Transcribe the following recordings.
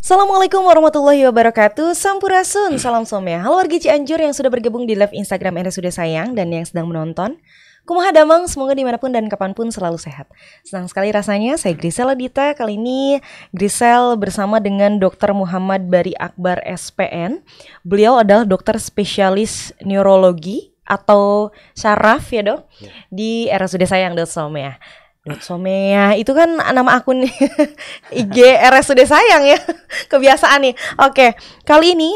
Assalamualaikum warahmatullahi wabarakatuh. Sampurasun, salam somya. Halo warga Cianjur yang sudah bergabung di live Instagram RSUD Sayang dan yang sedang menonton. Kumaha damang, semoga dimanapun dan kapanpun selalu sehat. Senang sekali rasanya, saya Grisel Adita. Kali ini Grisel bersama dengan Dr. Muhammad Bari Akbar SPN. Beliau adalah dokter spesialis neurologi atau syaraf ya dok, di RSUD Sayang Somya. Somea itu kan nama akun IG RSUD Sayang ya. Kebiasaan nih. Oke, kali ini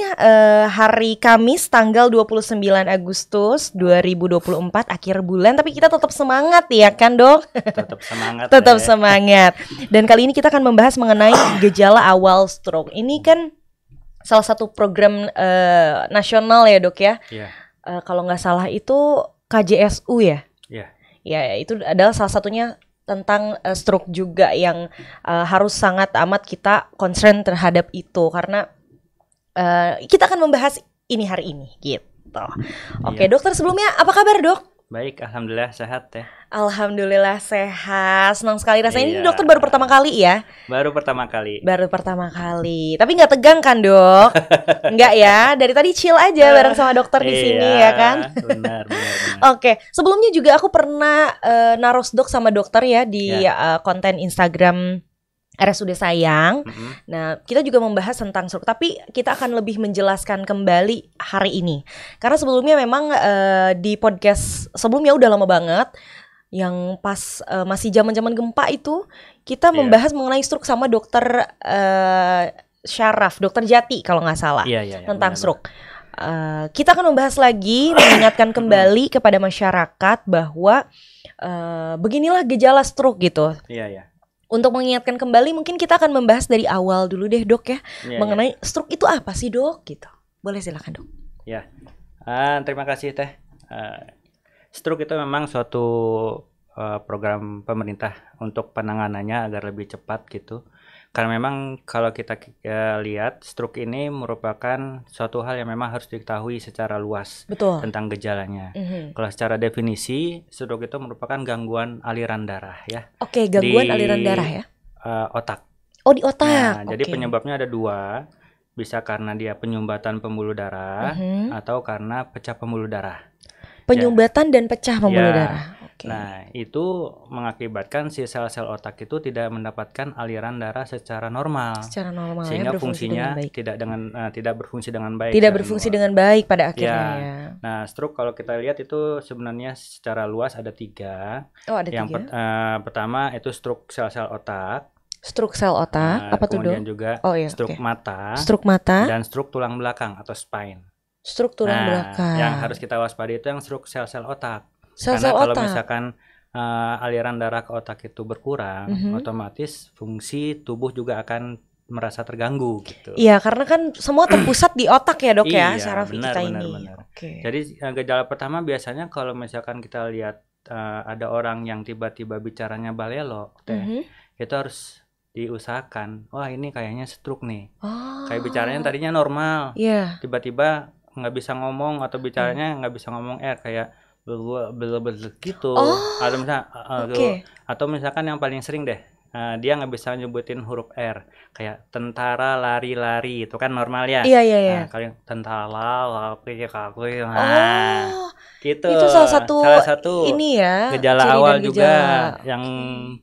hari Kamis tanggal 29 Agustus 2024 akhir bulan, tapi kita tetap semangat ya kan dok? Tetap semangat. Tetap semangat. Dan kali ini kita akan membahas mengenai gejala awal stroke. Ini kan salah satu program nasional ya dok ya. Iya. Kalau nggak salah itu KJSU ya. Iya. Ya itu adalah salah satunya tentang stroke juga yang harus sangat amat kita concern terhadap itu karena kita akan membahas ini hari ini gitu. Oke, dokter sebelumnya apa kabar dok? Baik, alhamdulillah sehat ya. Alhamdulillah sehat, senang sekali rasanya. Ini dokter baru pertama kali ya? Baru pertama kali. Tapi nggak tegang kan dok? Nggak ya, dari tadi chill aja bareng sama dokter di sini ya kan? Benar. Oke, sebelumnya juga aku pernah naros dok sama dokter ya di konten Instagram RSUD Sayang. Nah, kita juga membahas tentang stroke, tapi kita akan lebih menjelaskan kembali hari ini. Karena sebelumnya memang di podcast sebelumnya udah lama banget, yang pas masih zaman-zaman gempa itu kita membahas mengenai stroke sama dokter syaraf, dokter Jati kalau nggak salah, tentang stroke. Kita akan membahas lagi, mengingatkan kembali kepada masyarakat bahwa beginilah gejala stroke gitu. Iya. Untuk mengingatkan kembali, mungkin kita akan membahas dari awal dulu deh dok ya, mengenai stroke itu apa sih dok gitu. Boleh silakan dok. Ya, terima kasih teh. Stroke itu memang suatu program pemerintah untuk penanganannya agar lebih cepat gitu. Karena memang kalau kita lihat stroke ini merupakan suatu hal yang memang harus diketahui secara luas. Betul. Tentang gejalanya. Kalau secara definisi, stroke itu merupakan gangguan aliran darah ya. Oke, gangguan aliran darah ya. Otak. Oh, di otak. Nah, jadi penyebabnya ada dua. Bisa karena dia penyumbatan pembuluh darah atau karena pecah pembuluh darah. Penyumbatan dan pecah pembuluh darah. Nah, itu mengakibatkan si sel-sel otak itu tidak mendapatkan aliran darah secara normal. Sehingga fungsinya tidak berfungsi dengan baik. Tidak berfungsi dengan baik pada akhirnya ya. Nah, stroke kalau kita lihat itu sebenarnya secara luas ada 3. Oh, ada 3. Yang pertama itu stroke sel-sel otak. Stroke sel otak, apa tuh dok? Kemudian juga stroke mata. Dan stroke tulang belakang atau spine. Stroke tulang belakang. Yang harus kita waspadai itu yang stroke sel-sel otak. Karena kalau misalkan aliran darah ke otak itu berkurang, otomatis fungsi tubuh juga akan merasa terganggu gitu. Iya, karena kan semua terpusat di otak ya dok ya, syaraf kita ini. Jadi gejala pertama biasanya kalau misalkan kita lihat ada orang yang tiba-tiba bicaranya balelo, itu harus diusahakan. Wah, ini kayaknya stroke nih. Kayak bicaranya tadinya normal, tiba-tiba nggak bisa ngomong atau bicaranya nggak bisa ngomong kayak gitu. Atau misalkan yang paling sering deh, dia nggak bisa nyebutin huruf R, kayak tentara lari-lari, itu kan normal ya. Iya. Kalau tentara lari gitu. Itu salah satu ini ya, gejala awal juga yang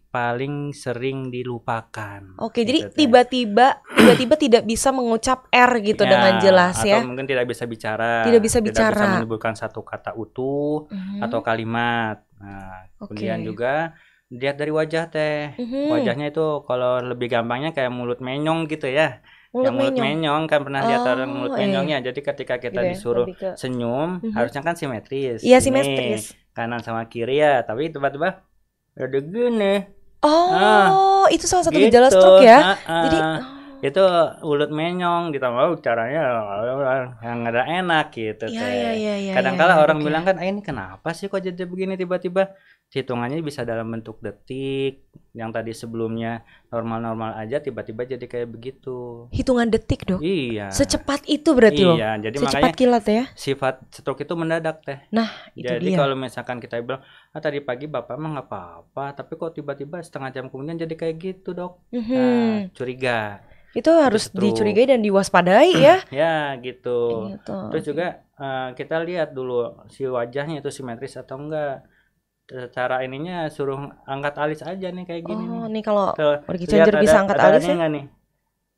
paling sering dilupakan. Oke, jadi tiba-tiba tidak bisa mengucap R gitu dengan jelas ya. Atau mungkin tidak bisa bicara. Tidak bisa menyebutkan satu kata utuh atau kalimat. Nah, kemudian juga lihat dari wajah teh. Wajahnya itu kalau lebih gampangnya kayak mulut menyong gitu ya. Mulut menyong kan pernah lihat orang mulut menyongnya. Jadi ketika kita disuruh senyum, harusnya kan simetris. Iya, simetris. Kanan sama kiri ya, tapi tiba-tiba ada gini. Itu salah satu gejala stroke ya. Jadi itu mulut menyong ditambah caranya yang nggak enak gitu. Kadang-kala orang bilang kan, ini kenapa sih kok jadi begini tiba-tiba? Hitungannya bisa dalam bentuk detik, yang tadi sebelumnya normal-normal aja tiba-tiba jadi kayak begitu. Hitungan detik dok? Iya. Secepat itu berarti loh? Iya, jadi secepat makanya kilat ya? Sifat stroke itu mendadak teh. Nah, itu jadi dia. Kalau misalkan kita bilang, tadi pagi bapak mah nggak apa-apa, tapi kok tiba-tiba setengah jam kemudian jadi kayak gitu dok. Nah, curiga. Itu harus dicurigai dan diwaspadai ya. Ya gitu. Gitu. Terus juga kita lihat dulu si wajahnya itu simetris atau enggak. Cara ininya suruh angkat alis aja nih kayak gini nih. Nih kalau Lihat Cianjur bisa angkat alis ya. nih.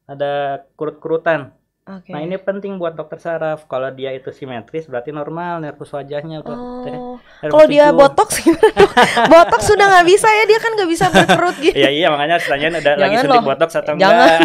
Ada kurut-kurutan. Okay. Nah ini penting buat dokter saraf. Kalau dia itu simetris berarti normal nervus wajahnya. Kalau dia botox gimana dok? Botox sudah nggak bisa ya, dia kan nggak bisa berkerut gitu. Iya makanya harus tanyain udah lagi suntik botox atau jangan. Enggak.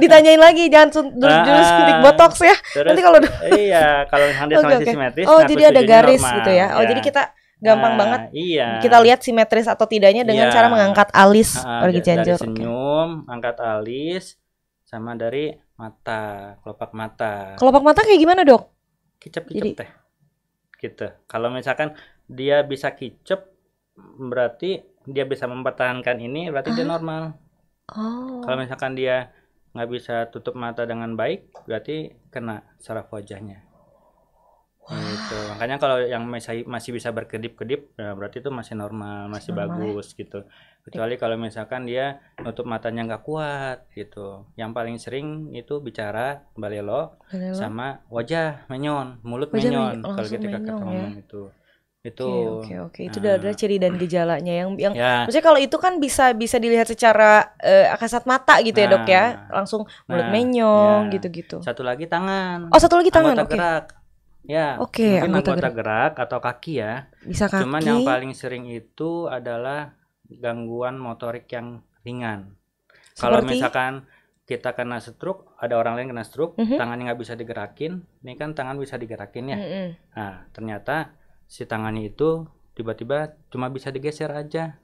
Ditanyain lagi, jangan dulu suntik botox ya. Terus, nanti kalau iya kalau dia sama simetris. Jadi ada garis normal, gitu ya. Jadi kita gampang banget. Iya. Kita lihat simetris atau tidaknya dengan cara mengangkat alis Wargi Cianjur. Dari senyum, angkat alis, sama dari mata, kelopak mata. Kelopak mata kayak gimana dok? Kicep teh. Gitu. Kalau misalkan dia bisa kicep, berarti dia bisa mempertahankan ini, berarti dia normal. Kalau misalkan dia nggak bisa tutup mata dengan baik, berarti kena saraf wajahnya. Gitu. Makanya kalau yang masih bisa berkedip-kedip, ya berarti itu masih normal, masih bagus gitu. Kecuali kalau misalkan dia nutup matanya nggak kuat gitu. Yang paling sering itu bicara balelo sama wajah menyon, mulut menyon kalau ketika ketemu ya. Itu Oke. Itu adalah ciri dan gejalanya yang maksudnya kalau itu kan bisa dilihat secara kasat mata gitu ya dok ya, langsung mulut menyong gitu-gitu. Satu lagi tangan. Satu lagi tangan. Anggota gerak. Ya, mungkin anggota gerak atau kaki ya. Bisa kaki. Cuman yang paling sering itu adalah gangguan motorik yang ringan. Kalau misalkan kita kena stroke, ada orang lain kena stroke, tangannya nggak bisa digerakin, ini kan tangan bisa digerakin ya. Nah, ternyata si tangannya itu tiba-tiba cuma bisa digeser aja.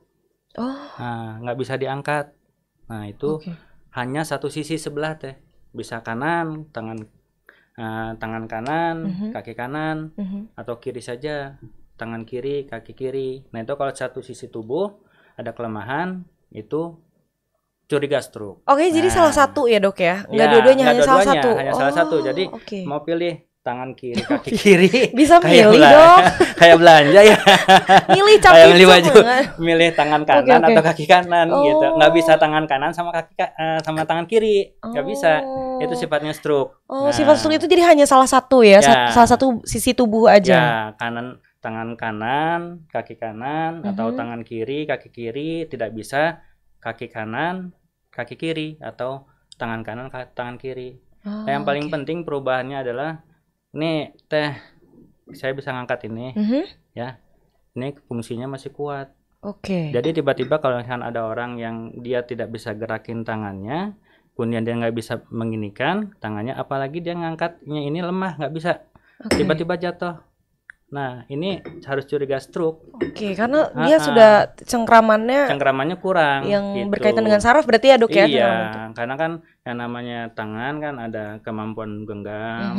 Nah, nggak bisa diangkat. Nah, itu hanya satu sisi sebelah teh. Bisa kanan, tangan kanan, kaki kanan, atau kiri saja, tangan kiri, kaki kiri. Nah itu kalau satu sisi tubuh ada kelemahan, itu curiga stroke. Jadi salah satu ya dok ya? Nggak dua-duanya, hanya salah satu? Hanya salah satu, jadi mau pilih tangan kiri, kaki kiri. Bisa milih dok? Kayak belanja ya. Milih capit milih baju, milih tangan kanan atau kaki kanan gitu. Nggak bisa tangan kanan sama sama tangan kiri, nggak bisa. Itu sifatnya stroke. Sifat stroke itu jadi hanya salah satu ya, salah satu sisi tubuh aja. Ya, tangan kanan, kaki kanan, atau tangan kiri, kaki kiri, tidak bisa kaki kanan, kaki kiri, atau tangan kanan, tangan kiri. Yang paling penting perubahannya adalah, ini teh, saya bisa ngangkat ini, ya, ini fungsinya masih kuat. Jadi tiba-tiba kalau ada orang yang dia tidak bisa gerakin tangannya, kemudian dia nggak bisa menginikan tangannya, apalagi dia ngangkatnya ini lemah, nggak bisa, tiba-tiba jatuh. Nah ini harus curiga stroke. Karena dia sudah cengkramannya kurang. Yang gitu. Berkaitan dengan saraf berarti ya dok ya? Iya, karena kan yang namanya tangan kan ada kemampuan genggam,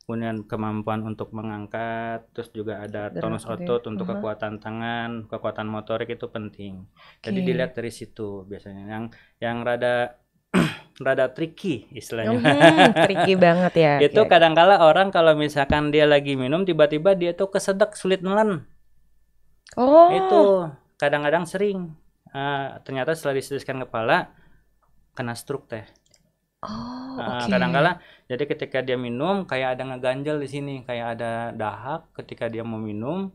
kemudian kemampuan untuk mengangkat, terus juga ada tonus otot untuk kekuatan tangan, kekuatan motorik itu penting. Jadi dilihat dari situ biasanya. Yang rada tricky istilahnya. Tricky banget ya. Itu kadang-kala orang kalau misalkan dia lagi minum tiba-tiba dia tuh kesedek, sulit nelen. Itu kadang-kadang sering. Ternyata setelah disedeskan kepala kena stroke teh. Kadang-kala jadi ketika dia minum kayak ada ngeganjel di sini, kayak ada dahak ketika dia mau minum.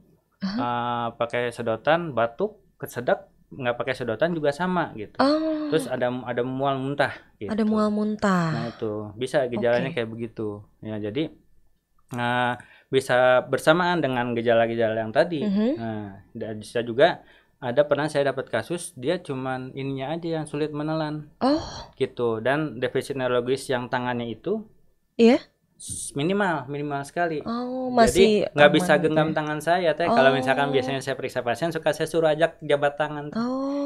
Pakai sedotan, batuk, kesedek. Nggak pakai sedotan juga sama gitu. Terus ada mual muntah gitu. Ada mual muntah. Nah itu bisa gejalanya kayak begitu ya. Jadi bisa bersamaan dengan gejala-gejala yang tadi. Dan bisa juga pernah saya dapat kasus dia cuman ininya aja yang sulit menelan gitu, dan defisit neurologis yang tangannya itu minimal sekali. Jadi nggak bisa genggam tangan saya teh. Kalau misalkan biasanya saya periksa pasien suka saya suruh ajak jabat tangan.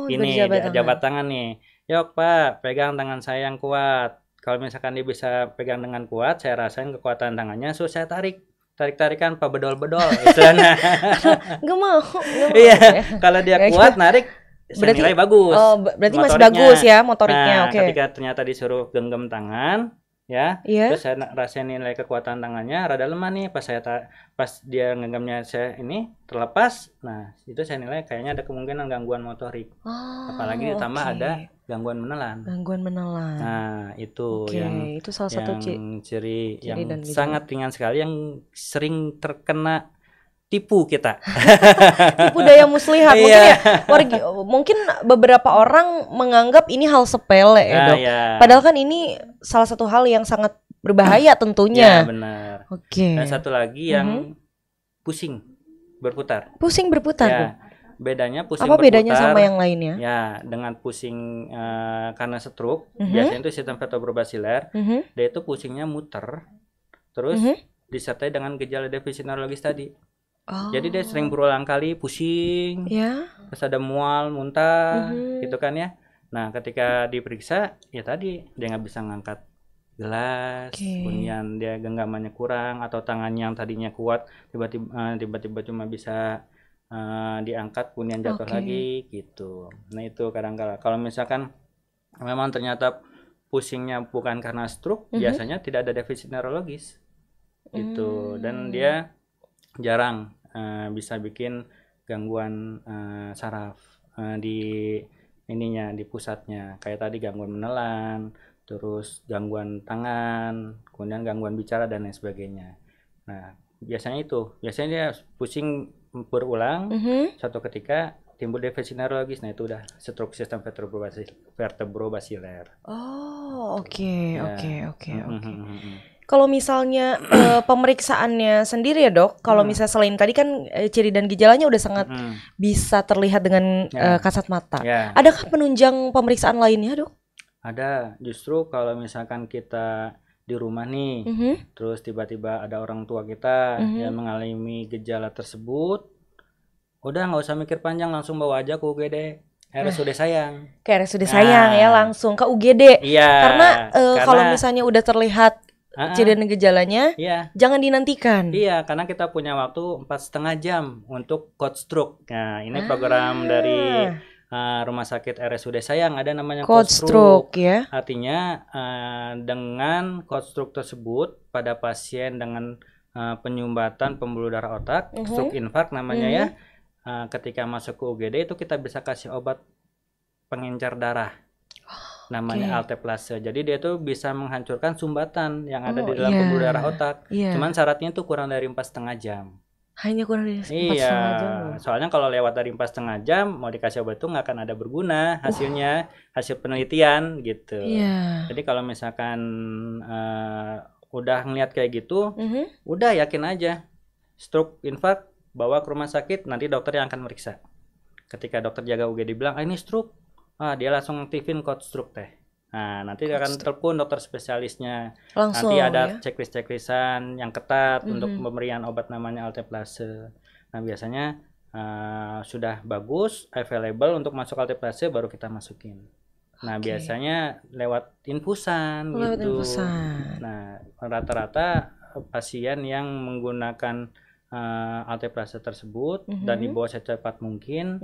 Ini jabat tangan nih. Yuk Pak, pegang tangan saya yang kuat. Kalau misalkan dia bisa pegang dengan kuat, saya rasain kekuatan tangannya, so saya tarik-tarikan Pak, bedol-bedol istilahnya. Nggak mau. Iya, kalau dia kuat narik berarti nilai bagus. Berarti masih bagus ya motoriknya. Ketika ternyata disuruh genggam tangan, ya. Iya. Terus saya rasain nilai kekuatan tangannya rada lemah nih, pas dia genggamnya saya ini terlepas. Nah, itu saya nilai kayaknya ada kemungkinan gangguan motorik. Apalagi ditambah ada gangguan menelan. Gangguan menelan. Nah, itu yang itu salah satu ciri yang dan sangat ringan sekali yang sering terkena tipu kita. Tipu daya muslihat. Mungkin beberapa orang menganggap ini hal sepele ya, Dok. Padahal kan ini salah satu hal yang sangat berbahaya tentunya. Ya, benar. Dan satu lagi yang pusing berputar. Pusing berputar. Ya. Bedanya pusing apa berputar. Bedanya sama yang lainnya? Ya, dengan pusing karena stroke, biasanya itu sistem vertebrobasiler, dia itu pusingnya muter, terus disertai dengan gejala defisit neurologis tadi. Jadi dia sering berulang kali pusing, terus ada mual, muntah, gitu kan ya. Nah, ketika diperiksa, ya tadi dia nggak bisa ngangkat gelas, kemudian dia genggamannya kurang, atau tangannya yang tadinya kuat tiba-tiba cuma bisa diangkat kemudian jatuh lagi gitu. Nah, itu kadang-kala kalau misalkan memang ternyata pusingnya bukan karena stroke, biasanya tidak ada defisit neurologis gitu, dan dia jarang bisa bikin gangguan saraf di pusatnya, kayak tadi gangguan menelan, terus gangguan tangan, kemudian gangguan bicara dan lain sebagainya. Nah, biasanya dia pusing berulang, suatu ketika timbul defisit neurologis. Nah, itu udah stroke sistem vertebrobasiler. Oke. Kalau misalnya pemeriksaannya sendiri ya, Dok, kalau misalnya selain tadi kan ciri dan gejalanya udah sangat bisa terlihat dengan kasat mata. Adakah penunjang pemeriksaan lainnya, Dok? Ada. Justru kalau misalkan kita di rumah nih, terus tiba-tiba ada orang tua kita yang mengalami gejala tersebut, udah nggak usah mikir panjang, langsung bawa aja ke UGD. RSUD Sayang. Ke RSUD Sayang ya, langsung ke UGD. Iya. Karena kalau misalnya udah terlihat ciri dan gejalanya, jangan dinantikan. Iya, karena kita punya waktu 4,5 jam untuk code stroke. Nah, ini program dari Rumah Sakit RSUD Sayang, ada namanya code stroke. Ya. Artinya dengan code stroke tersebut pada pasien dengan penyumbatan pembuluh darah otak, stroke infark namanya ya, ketika masuk ke UGD itu kita bisa kasih obat pengencer darah. Namanya alteplase. Jadi dia tuh bisa menghancurkan sumbatan yang ada di dalam pembuluh darah otak. Cuman syaratnya tuh kurang dari 4,5 jam. Hanya kurang dari 4,5 jam. Soalnya kalau lewat dari 4,5 jam mau dikasih obat itu nggak akan ada berguna hasilnya, hasil penelitian gitu. Jadi kalau misalkan udah ngeliat kayak gitu, udah yakin aja stroke infark, bawa ke rumah sakit, nanti dokter yang akan meriksa. Ketika dokter jaga UGD bilang, ini stroke, dia langsung aktifin code stroke teh. Nah, nanti akan telepon dokter spesialisnya. Langsung, nanti ada checklist-checklistan yang ketat untuk pemberian obat namanya alteplase. Nah, biasanya sudah bagus, available untuk masuk alteplase, baru kita masukin. Nah, biasanya lewat infusan gitu. Nah, rata-rata pasien yang menggunakan alteplase tersebut dan dibawa secepat mungkin,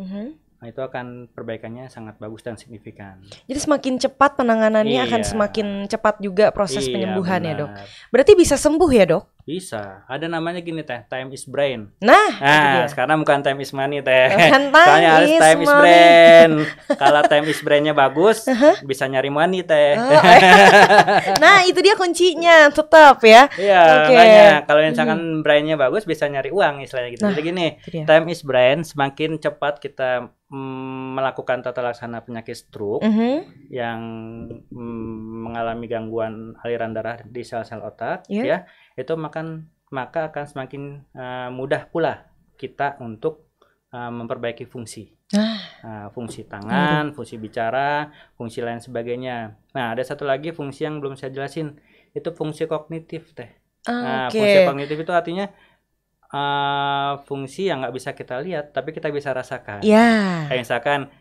nah itu akan perbaikannya sangat bagus dan signifikan. Jadi semakin cepat penanganannya akan semakin cepat juga proses penyembuhan ya, Dok. Berarti bisa sembuh ya, Dok? Bisa. Ada namanya gini teh, time is brain. Nah, sekarang bukan time is money teh. Soalnya harus time is brain. Kalau time is brainnya bagus, bisa nyari money teh. Nah, itu dia kuncinya, tetap ya. Iya, makanya kalau misalkan brainnya bagus bisa nyari uang istilahnya gitu. Jadi gini, time is brain, semakin cepat kita melakukan tata laksana penyakit stroke yang mengalami gangguan aliran darah di sel-sel otak, ya, itu maka akan semakin mudah pula kita untuk memperbaiki fungsi, fungsi tangan, fungsi bicara, fungsi lain sebagainya. Nah, ada satu lagi fungsi yang belum saya jelasin, itu fungsi kognitif teh. Fungsi kognitif itu artinya fungsi yang nggak bisa kita lihat tapi kita bisa rasakan. Kayak misalkan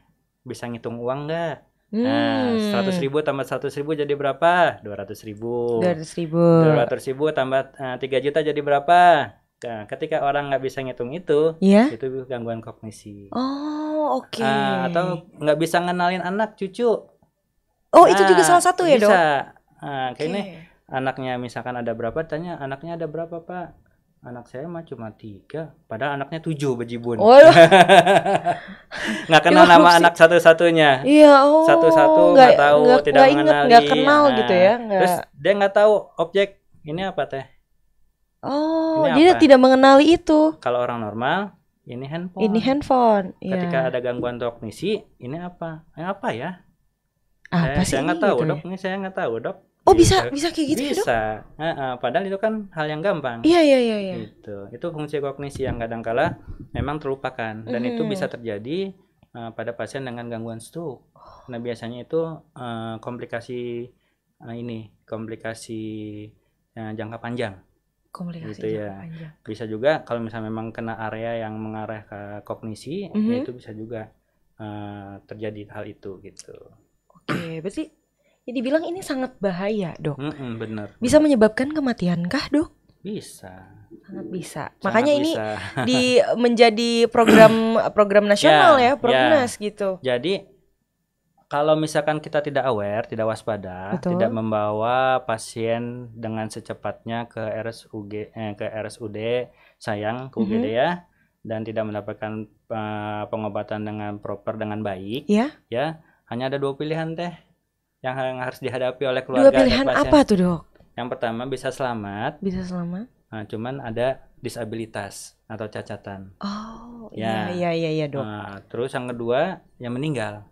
bisa ngitung uang nggak? 100.000 tambah 100.000 jadi berapa? 200.000. 200.000 tambah 3 juta jadi berapa? Nah, ketika orang nggak bisa ngitung itu gangguan kognisi. Atau nggak bisa ngenalin anak cucu. Itu juga salah satu ya, Dok? Bisa. Kayak ini anaknya misalkan ada berapa, tanya anaknya ada berapa Pak, anak saya mah cuma 3, padahal anaknya 7 bejibun. Nggak kenal nama anak satu-satunya. Iya, satu-satu nggak tahu, tidak mengenali, nggak kenal gitu ya. Terus dia nggak tahu objek ini apa teh. Dia tidak mengenali itu. Kalau orang normal ini handphone. Ini handphone. Ketika ada gangguan kognisi, ini apa? Apa ya? Apa saya nggak tahu dok. Ini saya nggak tahu dok. Oh bisa kayak gitu bisa. Dok? Padahal itu kan hal yang gampang. Iya. Itu fungsi kognisi yang kadangkala memang terlupakan dan itu bisa terjadi pada pasien dengan gangguan stroke. Nah biasanya itu komplikasi jangka panjang. Komplikasi gitu ya. Panjang. Bisa juga kalau misalnya memang kena area yang mengarah ke kognisi, ya itu bisa juga terjadi hal itu gitu. Oke, berarti ya dibilang ini sangat bahaya, Dok. Benar. Bisa menyebabkan kematian kah, Dok? Bisa. Sangat bisa. Makanya ini menjadi program nasional ya, Prognas gitu. Jadi kalau misalkan kita tidak aware, tidak waspada, tidak membawa pasien dengan secepatnya ke RSUD sayang, ke UGD ya, dan tidak mendapatkan pengobatan dengan proper, dengan baik, ya hanya ada 2 pilihan teh yang harus dihadapi oleh keluarga. 2 pilihan apa tuh dok? Yang pertama bisa selamat. Bisa selamat. Nah, cuman ada disabilitas atau cacatan. Oh iya dok. Terus yang kedua yang meninggal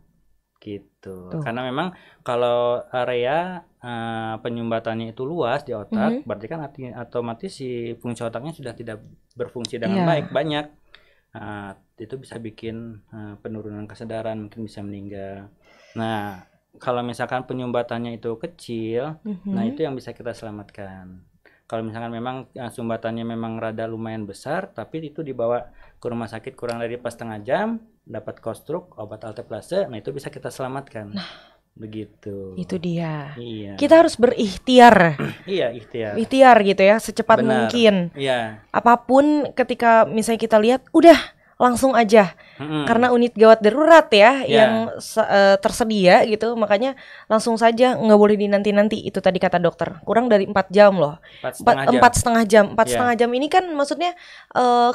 gitu. Karena memang kalau area penyumbatannya itu luas di otak, berarti kan otomatis si fungsi otaknya sudah tidak berfungsi dengan baik, banyak. Itu bisa bikin penurunan kesadaran, mungkin bisa meninggal. Nah, kalau misalkan penyumbatannya itu kecil, nah itu yang bisa kita selamatkan. Kalau misalkan memang sumbatannya memang rada lumayan besar, tapi itu dibawa ke rumah sakit kurang dari pas setengah jam, dapat kostruk, obat alteplase, nah itu bisa kita selamatkan. Nah, begitu. Itu dia. Iya. Kita harus berikhtiar. Iya, ikhtiar. Ikhtiar gitu ya, secepat mungkin. Iya. Apapun ketika misalnya kita lihat, udah langsung aja. Karena unit gawat darurat ya yang tersedia gitu, makanya langsung saja, nggak boleh dinanti-nanti. Itu tadi kata dokter, kurang dari 4 jam loh. 4,5 jam. 4,5 jam ini kan maksudnya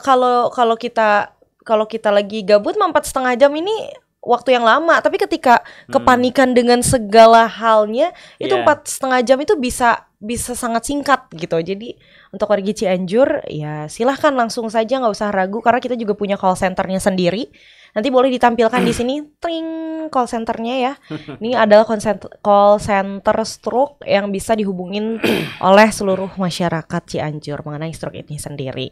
kalau kita lagi gabut 4,5 jam ini waktu yang lama, tapi ketika kepanikan dengan segala halnya itu 4,5 jam itu bisa sangat singkat gitu. Jadi untuk warga Cianjur ya silahkan langsung saja, nggak usah ragu, karena kita juga punya call centernya sendiri. Nanti boleh ditampilkan di sini, tring, call centernya ya. Ini adalah call center stroke yang bisa dihubungin oleh seluruh masyarakat Cianjur mengenai stroke ini sendiri.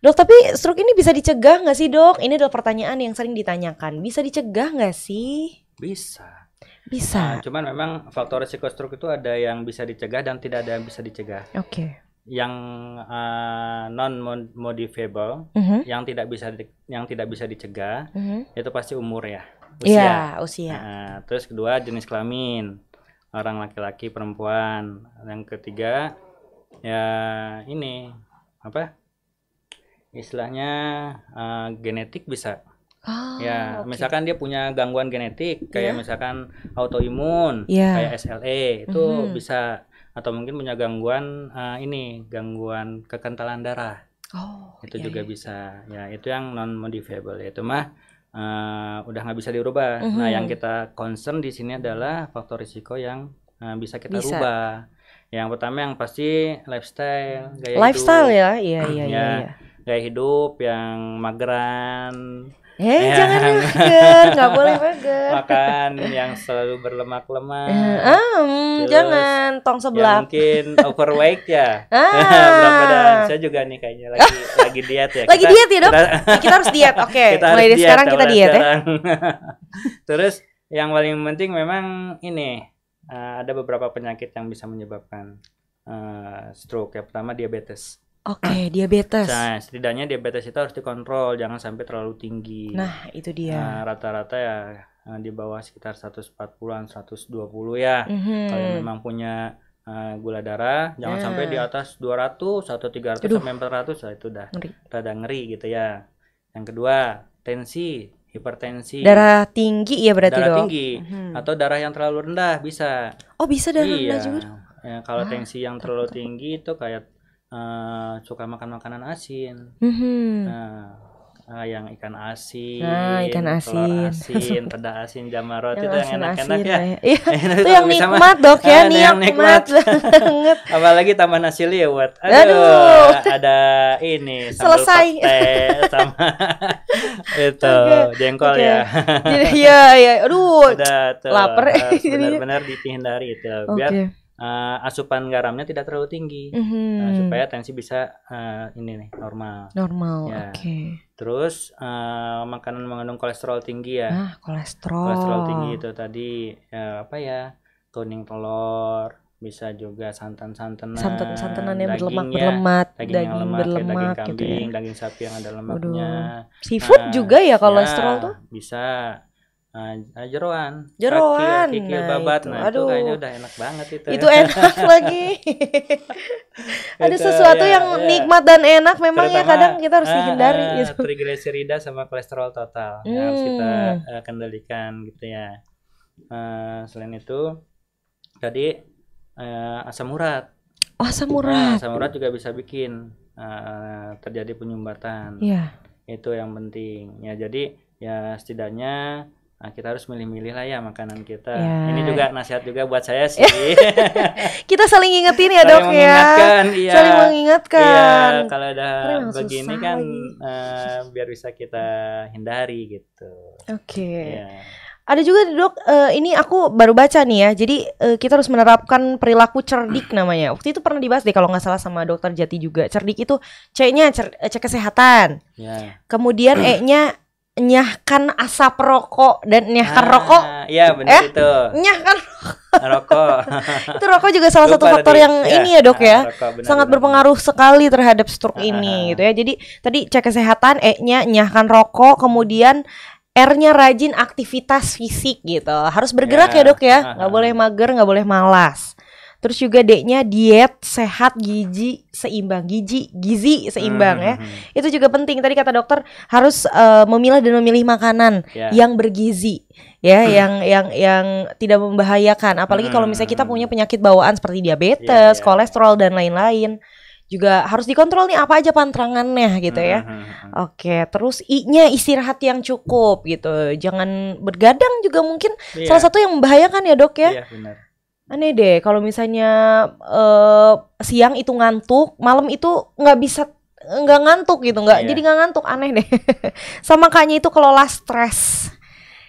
Dok, tapi stroke ini bisa dicegah nggak sih dok? Ini adalah pertanyaan yang sering ditanyakan. Bisa dicegah nggak sih? Bisa. Cuman memang faktor risiko stroke itu ada yang bisa dicegah dan tidak ada yang bisa dicegah. Oke. Yang non modifiable, yang tidak bisa dicegah, itu pasti umur ya. Usia. Terus kedua jenis kelamin, orang laki-laki, perempuan. Yang ketiga ya ini apa? Istilahnya genetik bisa. Misalkan dia punya gangguan genetik kayak misalkan autoimun, kayak SLE itu bisa, atau mungkin punya gangguan gangguan kekentalan darah. Itu juga bisa. Ya, itu yang non modifiable, itu mah udah nggak bisa dirubah. Nah, yang kita concern di sini adalah faktor risiko yang bisa kita rubah. Yang pertama yang pasti lifestyle, gaya hidup. Ya. Iya. Gaya hidup yang mageran. Jangan mager, nggak boleh mager. Makan yang selalu berlemak-lemak. Jangan tong sebelah. Mungkin overweight ya. Berat badan. Saya juga nih kayaknya lagi diet ya. Lagi diet ya dok? Kita harus diet. Oke. Mulai dari sekarang kita diet ya. Terus yang paling penting memang ini ada beberapa penyakit yang bisa menyebabkan stroke. Yang pertama diabetes. Oke, diabetes. Nah, setidaknya diabetes itu harus dikontrol, jangan sampai terlalu tinggi. Nah, itu dia. Rata-rata ya di bawah sekitar 140-an, 120 ya. Kalau memang punya gula darah, jangan sampai di atas 200 atau 300 sampai 400, itu udah rada ngeri gitu ya. Yang kedua, tensi, hipertensi. Darah tinggi ya berarti dok? Darah tinggi atau darah yang terlalu rendah bisa. Oh, bisa darah rendah juga? Ya, kalau tensi yang terlalu tinggi itu kayak suka makan makanan asin. Yang ikan asin, ikan telur asin. asin, peda asin, jamarot Yang itu yang enak-enak asin-asin ya. Iya, itu Itu yang bisa nikmat Dok ya, yang nikmat banget. Apalagi tambah nasi liwet. Aduh. Ada ini sambal Selesai. pete sama itu jengkol ya. Jadi ya, aduh. Udah tuh, lapar harus benar-benar dihindari itu biar asupan garamnya tidak terlalu tinggi, supaya tensi bisa ini nih normal. Ya. Oke. Terus makanan mengandung kolesterol tinggi ya. Kolesterol tinggi itu tadi ya, apa ya, kuning telur, bisa juga santan-santanan yang berlemak, daging berlemak daging gitu kambing, ya. daging sapi yang ada lemaknya. Seafood juga ya kolesterol tuh? Bisa. Jeroan, kikil, babat, itu kayaknya udah enak banget itu. Itu enak lagi. Ada sesuatu yang nikmat dan enak memang ya, kadang kita harus dihindari gitu. Trigliserida sama kolesterol total yang harus kita kendalikan gitu ya. Selain itu tadi asam urat. Asam urat juga bisa bikin terjadi penyumbatan. Itu yang penting ya. Jadi ya setidaknya kita harus milih-milih lah ya makanan kita. Ini juga nasihat juga buat saya sih. Kita saling ingetin ya Dok ya. Saling mengingatkan. Iya, kalau udah begini kan biar bisa kita hindari gitu. Oke. Ada juga Dok, ini aku baru baca nih ya. Jadi kita harus menerapkan perilaku cerdik namanya. Waktu itu pernah dibahas deh kalau nggak salah sama Dokter Jati juga. Cerdik itu C-nya cek kesehatan. Kemudian E-nya nyahkan asap rokok dan nyahkan rokok. Iya benar itu. Nyahkan rokok. Itu rokok juga salah satu faktor yang ini ya Dok ya. Sangat berpengaruh sekali terhadap stroke ini gitu ya. Jadi tadi cek kesehatan, E-nya nyahkan rokok, kemudian R-nya rajin aktivitas fisik gitu. Harus bergerak ya Dok ya. Nggak boleh mager, nggak boleh malas. Terus juga D-nya diet, sehat, gizi seimbang ya. Itu juga penting. Tadi kata dokter harus memilah dan memilih makanan yang bergizi ya, yang tidak membahayakan. Apalagi kalau misalnya kita punya penyakit bawaan seperti diabetes, kolesterol dan lain-lain. Juga harus dikontrol nih apa aja pantrangannya gitu ya. Oke, terus I-nya istirahat yang cukup gitu. Jangan bergadang juga mungkin salah satu yang membahayakan ya Dok ya. Iya benar. Aneh deh kalau misalnya siang itu ngantuk, malam itu nggak ngantuk gitu, jadi nggak ngantuk, aneh deh. Sama kayaknya itu kelola stres.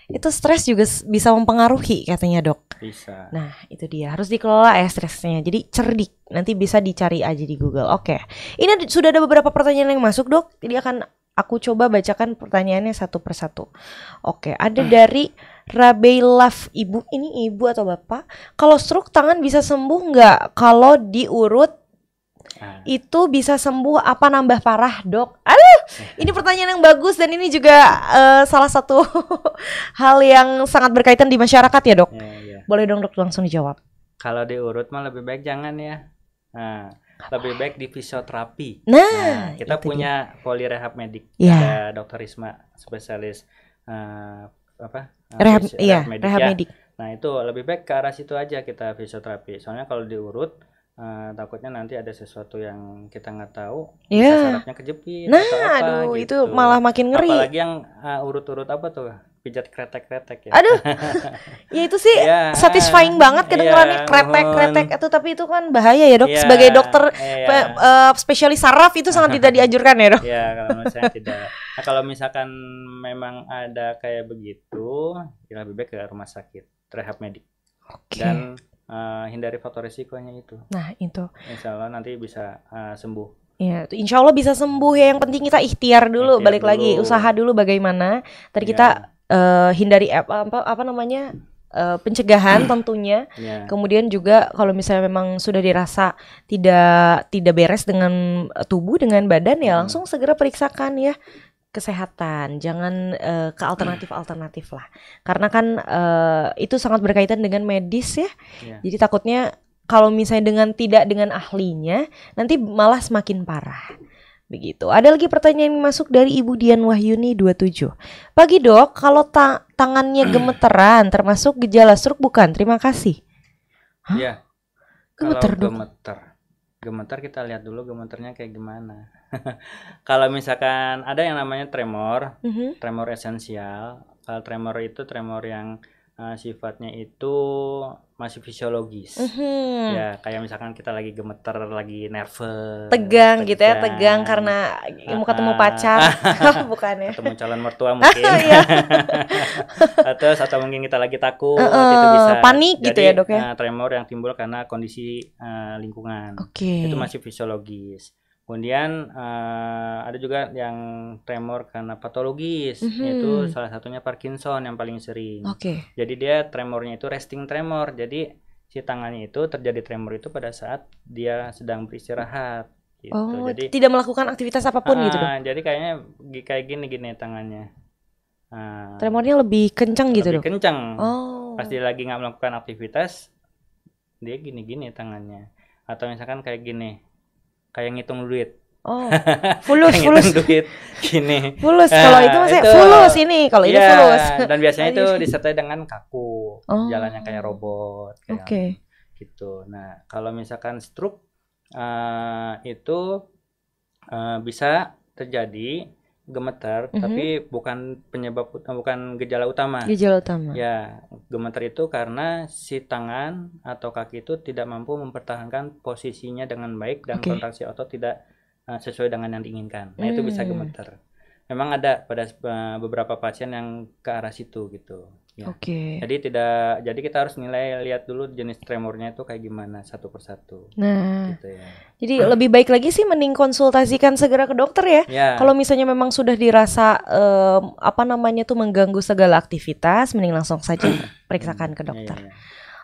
Itu stres juga bisa mempengaruhi katanya Dok. Bisa. Nah itu dia, harus dikelola ya stresnya. Jadi cerdik, nanti bisa dicari aja di Google. Oke. Ini sudah ada beberapa pertanyaan yang masuk Dok. Jadi akan aku coba bacakan pertanyaannya satu persatu. Oke, ada dari Rabeilaf, ibu, ini ibu atau bapak? Kalau stroke tangan bisa sembuh nggak? Kalau diurut itu bisa sembuh apa nambah parah Dok? Ini pertanyaan yang bagus dan ini juga salah satu hal yang sangat berkaitan di masyarakat ya Dok. Boleh dong Dok langsung dijawab. Kalau diurut mah lebih baik jangan ya. Lebih baik di fisioterapi. Kita punya Polirehab Medik. Ada Dokter Risma, spesialis rehab medik. Nah itu lebih baik ke arah situ aja kita fisioterapi. Soalnya kalau diurut takutnya nanti ada sesuatu yang kita nggak tahu, bisa sarafnya kejepit atau apa gitu. Itu malah makin ngeri. Apalagi yang urut-urut apa tuh, pijat kretek-kretek ya. Ya itu sih satisfying banget kedengarannya kretek-kretek itu, tapi itu kan bahaya ya Dok. Sebagai dokter spesialis saraf itu sangat tidak dianjurkan ya Dok. Iya, kalau menurut saya tidak. Nah, kalau misalkan memang ada kayak begitu, ya lebih baik ke rumah sakit, rehab medik. Dan hindari faktor risikonya itu. Nah itu. Insya Allah nanti bisa sembuh. Ya, insya Allah bisa sembuh ya. Yang penting kita ikhtiar dulu, balik lagi, usaha dulu bagaimana. Tadi kita hindari apa namanya pencegahan tentunya. Kemudian juga kalau misalnya memang sudah dirasa tidak beres dengan tubuh, dengan badan ya langsung segera periksakan ya kesehatan, jangan ke alternatif lah, karena kan itu sangat berkaitan dengan medis ya. Jadi takutnya kalau misalnya dengan ahlinya nanti malah semakin parah. Begitu. Ada lagi pertanyaan yang masuk dari Ibu Dian Wahyuni 27. Pagi Dok, kalau tangannya gemeteran termasuk gejala stroke bukan? Terima kasih. Iya. Gemeter, Kalau gemeter kita lihat dulu gemeternya kayak gimana. Kalau misalkan ada yang namanya tremor, tremor esensial. Kalau tremor itu tremor yang sifatnya itu masih fisiologis. Ya, kayak misalkan kita lagi gemeter, lagi nervous, tegang gitu ya, tegang karena mau ketemu pacar. Bukan ya? Ketemu calon mertua mungkin. Atau mungkin kita lagi takut, itu bisa panik jadi, gitu ya, Dok ya. Tremor yang timbul karena kondisi lingkungan. Itu masih fisiologis. Kemudian ada juga yang tremor karena patologis, yaitu salah satunya Parkinson yang paling sering. Jadi dia tremornya itu resting tremor. Jadi si tangannya itu terjadi tremor itu pada saat dia sedang beristirahat. Gitu. Jadi tidak melakukan aktivitas apapun gitu dong. Jadi kayaknya kayak gini tangannya. Tremornya lebih kencang gitu dong. Lebih kencang. Pas dia lagi nggak melakukan aktivitas, dia gini tangannya. Atau misalkan kayak gini. Kayak ngitung duit. Fulus. Duit gini. Fulus kalau itu maksudnya fulus ini, kalau ini fulus. Dan biasanya itu disertai dengan kaku, jalannya kayak robot, kayak gitu. Nah, kalau misalkan stroke itu bisa terjadi gemeter, tapi bukan gejala utama. Ya, gemeter itu karena si tangan atau kaki itu tidak mampu mempertahankan posisinya dengan baik dan kontraksi otot tidak sesuai dengan yang diinginkan. Nah, itu bisa gemeter. Memang ada pada beberapa pasien yang ke arah situ gitu. Ya. Jadi kita harus lihat dulu jenis tremornya itu kayak gimana satu persatu. Nah, gitu ya. Jadi lebih baik lagi sih mending konsultasikan segera ke dokter ya. Kalau misalnya memang sudah dirasa mengganggu segala aktivitas, mending langsung saja periksakan ke dokter.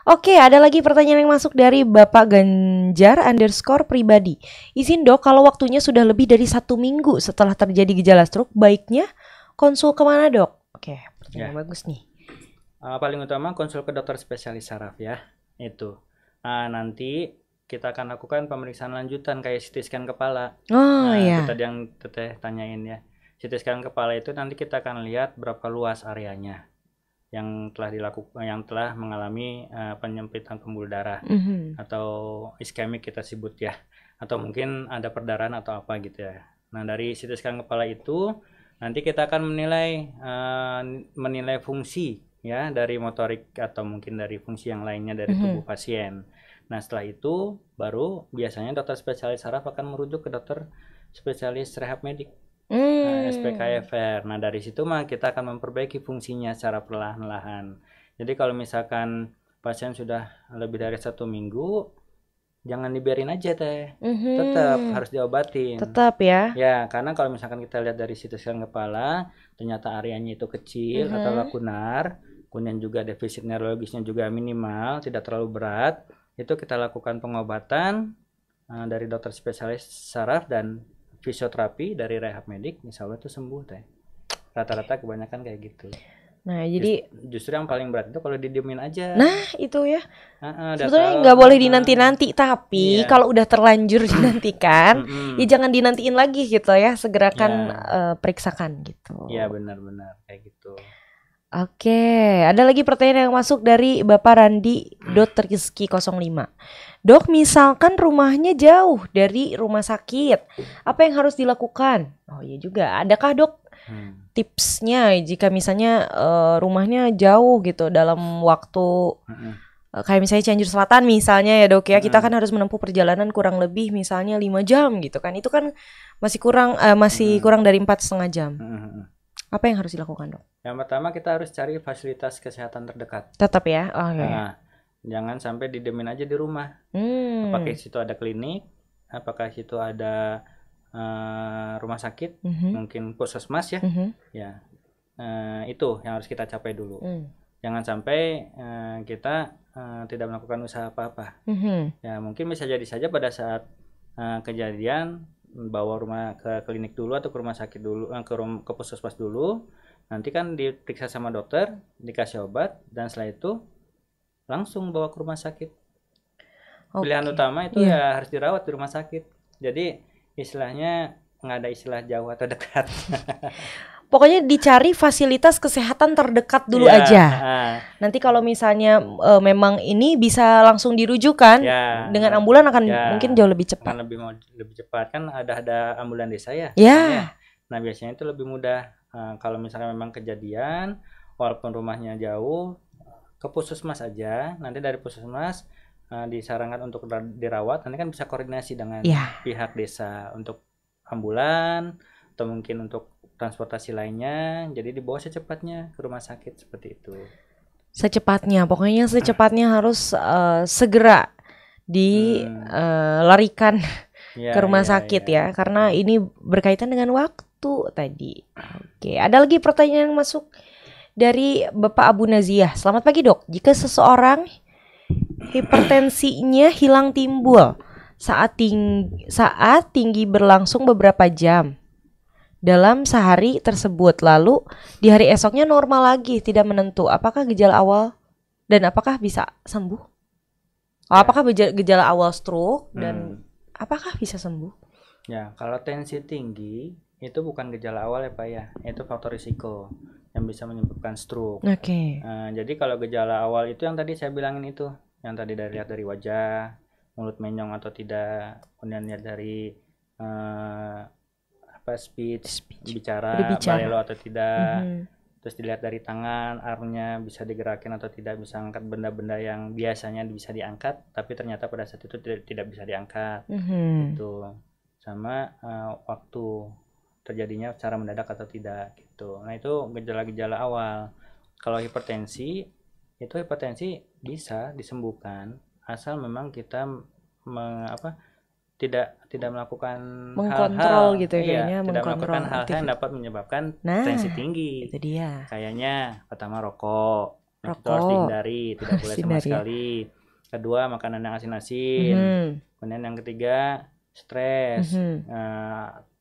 Oke, ada lagi pertanyaan yang masuk dari Bapak Ganjar _ pribadi. Izin dok, kalau waktunya sudah lebih dari 1 minggu setelah terjadi gejala stroke, baiknya konsul kemana dok? Oke, pertanyaan bagus nih. Paling utama konsul ke dokter spesialis saraf ya, itu. Nanti kita akan lakukan pemeriksaan lanjutan kayak CT scan kepala. Itu tadi yang Teteh tanyain ya. CT scan kepala itu nanti kita akan lihat berapa luas areanya yang telah mengalami penyempitan pembuluh darah atau iskemik kita sebut ya, atau mungkin ada perdarahan atau apa gitu ya. Nah, dari CT scan kepala itu nanti kita akan menilai fungsi ya dari motorik atau mungkin dari fungsi yang lainnya dari tubuh pasien. Nah, setelah itu baru biasanya dokter spesialis saraf akan merujuk ke dokter spesialis rehab medik, SPKFR. Nah, dari situ kita akan memperbaiki fungsinya secara perlahan-lahan. Jadi kalau misalkan pasien sudah lebih dari 1 minggu, jangan dibiarin aja teh, tetap harus diobatin. Tetap ya. Ya, karena kalau misalkan kita lihat dari CT scan kepala, ternyata areanya itu kecil atau lakunar, kemudian juga defisit neurologisnya juga minimal, tidak terlalu berat, itu kita lakukan pengobatan dari dokter spesialis saraf dan fisioterapi dari rehab medik, insya Allah itu sembuh teh. Rata-rata kebanyakan kayak gitu. Nah, jadi justru yang paling berat itu kalau didiemin aja. Nah, itu ya. Sebetulnya nggak boleh dinanti-nanti, tapi kalau udah terlanjur dinantikan, ya jangan dinantiin lagi gitu ya, segerakan periksakan gitu. Iya, benar-benar kayak gitu. Oke, ada lagi pertanyaan yang masuk dari Bapak Randi .rizky05. Dok, misalkan rumahnya jauh dari rumah sakit, apa yang harus dilakukan? Oh iya juga, adakah dok tipsnya jika misalnya rumahnya jauh gitu dalam waktu kayak misalnya Cianjur Selatan misalnya ya dok ya, kita kan harus menempuh perjalanan kurang lebih misalnya 5 jam gitu kan, itu kan masih kurang dari 4,5 jam. Apa yang harus dilakukan dok? Yang pertama kita harus cari fasilitas kesehatan terdekat. Tetap ya? Jangan sampai didemin aja di rumah. Apakah situ ada klinik? Apakah situ ada rumah sakit? Mungkin puskesmas ya? Ya, itu yang harus kita capai dulu. Jangan sampai kita tidak melakukan usaha apa-apa. Ya, mungkin bisa jadi saja pada saat kejadian bawa rumah ke klinik dulu atau ke rumah sakit dulu, ke puskesmas dulu. Nanti kan diperiksa sama dokter, dikasih obat, dan setelah itu langsung bawa ke rumah sakit. Pilihan utama itu ya harus dirawat di rumah sakit. Jadi istilahnya nggak ada istilah jauh atau dekat. Pokoknya dicari fasilitas kesehatan terdekat dulu aja. Nanti kalau misalnya memang ini bisa langsung dirujukan dengan ambulan akan mungkin jauh lebih cepat. Akan lebih cepat kan ada ambulan desa ya. Nah biasanya itu lebih mudah. Kalau misalnya memang kejadian, walaupun rumahnya jauh, ke puskesmas aja. Nanti dari puskesmas disarankan untuk dirawat. Nanti kan bisa koordinasi dengan pihak desa untuk ambulan atau mungkin untuk transportasi lainnya, jadi dibawa secepatnya ke rumah sakit seperti itu. Secepatnya, pokoknya secepatnya harus segera dilarikan ke rumah sakit ya, karena ini berkaitan dengan waktu tadi. Oke, ada lagi pertanyaan yang masuk dari Bapak Abu Naziah. Selamat pagi dok, jika seseorang hipertensinya hilang timbul saat tinggi berlangsung beberapa jam dalam sehari tersebut, lalu di hari esoknya normal lagi, tidak menentu, apakah gejala awal dan apakah bisa sembuh? Apakah gejala awal stroke dan apakah bisa sembuh? Ya, kalau tensi tinggi itu bukan gejala awal ya Pak ya, itu faktor risiko yang bisa menyebabkan stroke. Jadi kalau gejala awal itu yang tadi saya bilangin itu, yang tadi lihat dari wajah, mulut menyong atau tidak, kemudian lihat dari speech bicara balelo atau tidak, terus dilihat dari tangan, armnya bisa digerakin atau tidak, bisa angkat benda-benda yang biasanya bisa diangkat tapi ternyata pada saat itu tidak bisa diangkat, gitu. Sama waktu terjadinya secara mendadak atau tidak, gitu. Nah itu gejala-gejala awal. Kalau hipertensi bisa disembuhkan asal memang kita tidak melakukan mengkontrol hal-hal, gitu ya, kayaknya tidak melakukan hal-hal yang dapat menyebabkan tensi tinggi. Itu dia. Kayaknya pertama rokok itu harus dihindari, tidak boleh sama sekali. Kedua, makanan yang asin-asin. Kemudian yang ketiga, stres,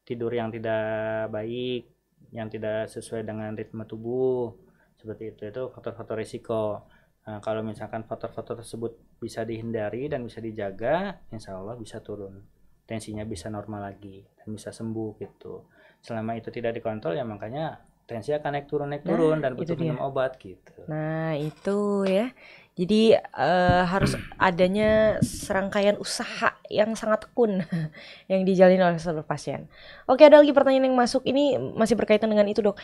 tidur yang tidak baik, yang tidak sesuai dengan ritme tubuh, seperti itu faktor-faktor risiko. Kalau misalkan faktor-faktor tersebut bisa dihindari dan bisa dijaga, insya Allah bisa turun, tensinya bisa normal lagi dan bisa sembuh gitu. Selama itu tidak dikontrol ya makanya tensi akan naik turun dan butuh minum obat gitu. Nah itu ya, jadi harus adanya serangkaian usaha yang sangat tekun yang dijalani oleh seluruh pasien. Oke, ada lagi pertanyaan yang masuk, ini masih berkaitan dengan itu dok.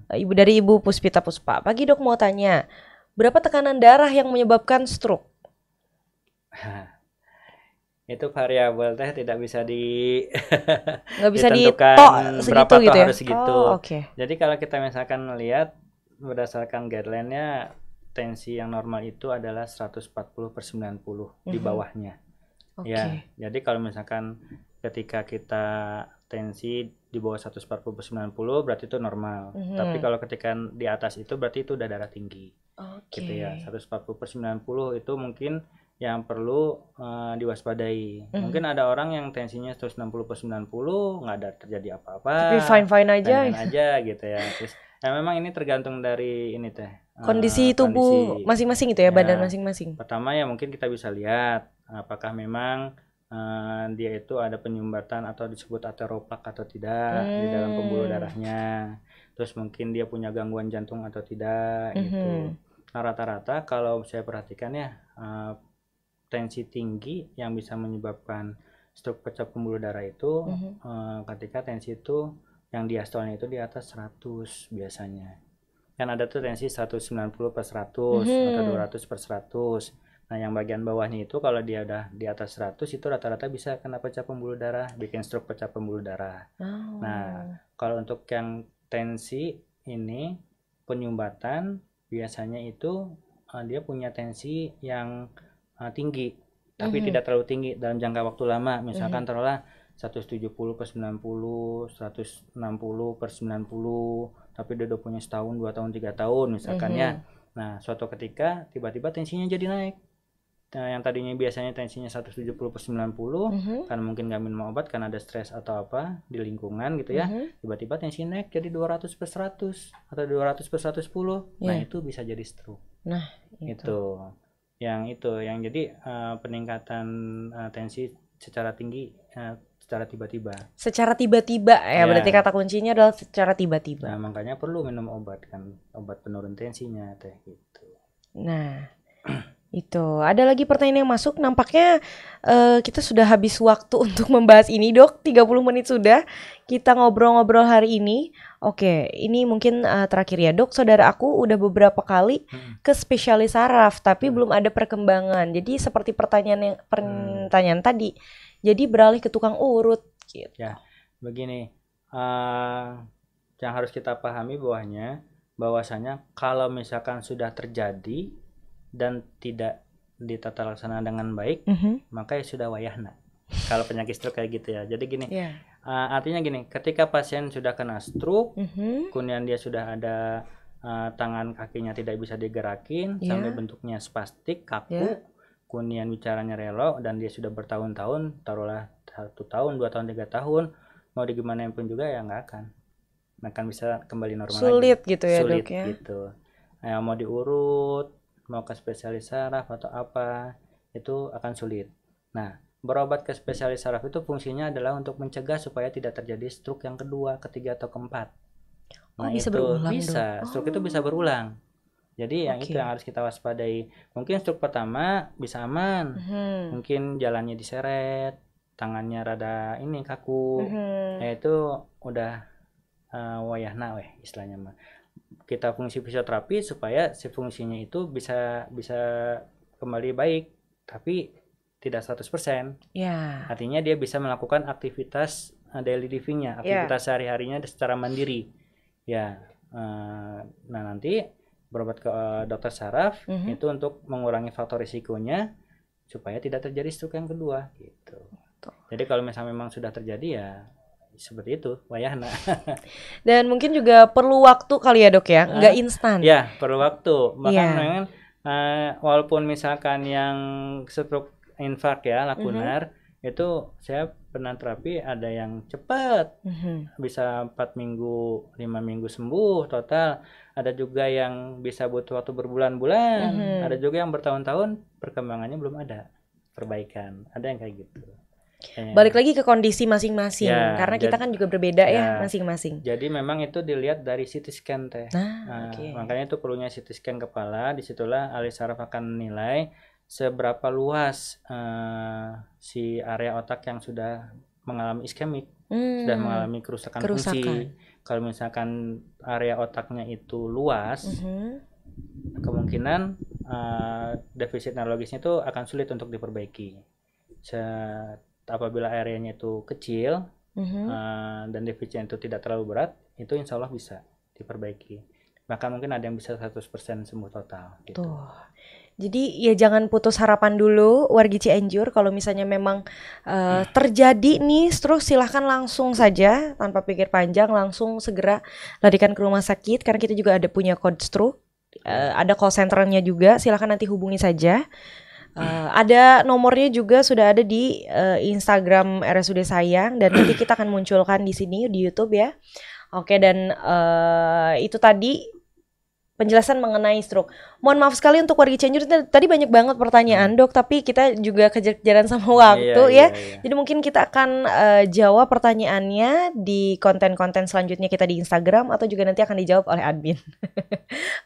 Ibu Puspita Puspa. Pagi dok, mau tanya, berapa tekanan darah yang menyebabkan stroke? Itu variabel tidak bisa nggak bisa ditentukan berapa gitu ya? Harus segitu. Jadi kalau kita misalkan melihat berdasarkan guideline-nya, tensi yang normal itu adalah 140/90 di bawahnya. Ya, jadi kalau misalkan ketika kita tensi di bawah 140/90 berarti itu normal. Tapi kalau ketika di atas itu berarti itu udah darah tinggi. Gitu ya. 140/90 itu mungkin yang perlu diwaspadai. Mungkin ada orang yang tensinya 160/90 nggak ada terjadi apa-apa. Tapi fine aja gitu ya. Terus memang ini tergantung dari ini kondisi tubuh masing-masing itu ya, badan masing-masing. Pertama ya mungkin kita bisa lihat apakah memang dia itu ada penyumbatan atau disebut ateroplak atau tidak di dalam pembuluh darahnya. Terus mungkin dia punya gangguan jantung atau tidak gitu. Nah rata-rata kalau saya perhatikan ya, tensi tinggi yang bisa menyebabkan stroke pecah pembuluh darah itu ketika tensi itu yang diastolnya itu di atas 100 biasanya. Kan ada tuh tensi 190/100 atau 200/100. Nah yang bagian bawahnya itu kalau dia udah di atas 100 itu rata-rata bisa kena pecah pembuluh darah, bikin stroke pecah pembuluh darah. Nah kalau untuk yang tensi ini penyumbatan biasanya itu dia punya tensi yang tinggi tapi tidak terlalu tinggi dalam jangka waktu lama. Misalkan taruhlah 170/90, 160/90, tapi dia udah punya setahun, 2 tahun, 3 tahun misalkan ya. Nah suatu ketika tiba-tiba tensinya jadi naik. Nah, yang tadinya biasanya tensinya 170/90 karena mungkin nggak minum obat karena ada stres atau apa di lingkungan gitu ya, tiba-tiba tensi naik jadi 200/100 atau 200/110. Nah itu bisa jadi stroke. Nah itu yang jadi peningkatan tensi secara tinggi secara tiba-tiba. Secara tiba-tiba ya, berarti kata kuncinya adalah secara tiba-tiba. Nah, makanya perlu minum obat kan, obat penurun tensinya teh gitu. Nah, itu ada lagi pertanyaan yang masuk. Nampaknya kita sudah habis waktu untuk membahas ini, Dok. 30 menit sudah kita ngobrol-ngobrol hari ini. Oke, ini mungkin terakhir ya, Dok. Saudara aku udah beberapa kali ke spesialis saraf, tapi belum ada perkembangan. Jadi seperti pertanyaan tadi, jadi beralih ke tukang urut gitu. Ya, begini, yang harus kita pahami bahwasanya kalau misalkan sudah terjadi dan tidak ditata laksana dengan baik, maka ya sudah wayahna. Kalau penyakit stroke kayak gitu ya. Jadi gini, artinya gini, ketika pasien sudah kena stroke, kemudian dia sudah ada tangan kakinya tidak bisa digerakin, sampai bentuknya spastik, kaku, kemudian bicaranya relok, dan dia sudah bertahun-tahun, taruhlah 1 tahun, 2 tahun, 3 tahun, mau digimanain pun juga ya nggak akan bisa kembali normal sulit lagi. Gitu ya, sulit Dok ya. Gitu. Nah, mau diurut, mau ke spesialis saraf atau apa, itu akan sulit. Nah, berobat ke spesialis saraf itu fungsinya adalah untuk mencegah supaya tidak terjadi stroke yang kedua, ketiga, atau keempat. Nah, bisa itu berulang, bisa, stroke itu bisa berulang. Jadi yang itu yang harus kita waspadai. Mungkin stroke pertama bisa aman, mungkin jalannya diseret, tangannya rada ini kaku, ya itu udah wayahna istilahnya mah. Kita fungsi fisioterapi supaya si fungsinya itu bisa kembali baik, tapi tidak 100%. Artinya dia bisa melakukan aktivitas daily livingnya, aktivitas sehari-harinya secara mandiri. Nah nanti berobat ke dokter saraf itu untuk mengurangi faktor risikonya supaya tidak terjadi stroke yang kedua gitu. Jadi kalau misalnya memang sudah terjadi ya seperti itu, wayahna. Dan mungkin juga perlu waktu kali ya, Dok ya, nggak instan. Ya, perlu waktu. Bahkan walaupun misalkan yang stroke infark ya, lakunar, itu saya pernah terapi ada yang cepat, bisa 4 minggu, 5 minggu sembuh total. Ada juga yang bisa butuh waktu berbulan-bulan. Ada juga yang bertahun-tahun, perkembangannya belum ada perbaikan. Ada yang kayak gitu. Balik lagi ke kondisi masing-masing, karena kita kan juga berbeda ya masing-masing. Jadi memang itu dilihat dari CT scan teh. Makanya itu perlunya CT scan kepala. Disitulah ahli saraf akan menilai seberapa luas si area otak yang sudah mengalami iskemik, sudah mengalami kerusakan fungsi. Kalau misalkan area otaknya itu luas, kemungkinan defisit neurologisnya itu akan sulit untuk diperbaiki. Apabila areanya itu kecil dan defisitnya itu tidak terlalu berat, itu insya Allah bisa diperbaiki. Bahkan mungkin ada yang bisa 100% sembuh total gitu. Jadi ya jangan putus harapan dulu wargi Cianjur. Kalau misalnya memang terjadi nih stroke, silahkan langsung saja tanpa pikir panjang, langsung segera larikan ke rumah sakit, karena kita juga ada punya code stroke, ada call centernya juga, silahkan nanti hubungi saja. Ada nomornya juga sudah ada di Instagram RSUD Sayang, dan nanti kita akan munculkan di sini di YouTube ya. Oke, dan itu tadi penjelasan mengenai stroke. Mohon maaf sekali untuk warga Cianjur, tadi banyak banget pertanyaan, Dok, tapi kita juga kejar-kejaran sama waktu ya. Jadi mungkin kita akan jawab pertanyaannya di konten-konten selanjutnya kita di Instagram, atau juga nanti akan dijawab oleh admin.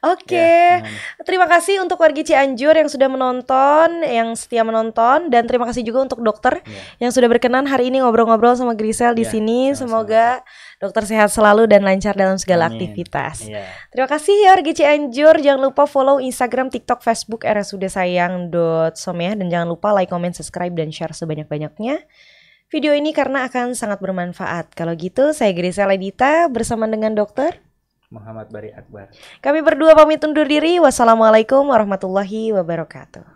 Oke. Terima kasih untuk warga Cianjur yang sudah menonton, yang setia menonton, dan terima kasih juga untuk dokter yang sudah berkenan hari ini ngobrol-ngobrol sama Grisel di sini. Semoga dokter sehat selalu dan lancar dalam segala aktivitas. Terima kasih ya warga Cianjur. Jangan lupa follow Instagram, TikTok, Facebook RSUD Sayang.som ya, dan jangan lupa like, comment, subscribe, dan share sebanyak-banyaknya video ini karena akan sangat bermanfaat. Kalau gitu, saya Grisel Edita bersama dengan dokter Muhammad Bari Akbar. Kami berdua pamit undur diri. Wassalamualaikum warahmatullahi wabarakatuh.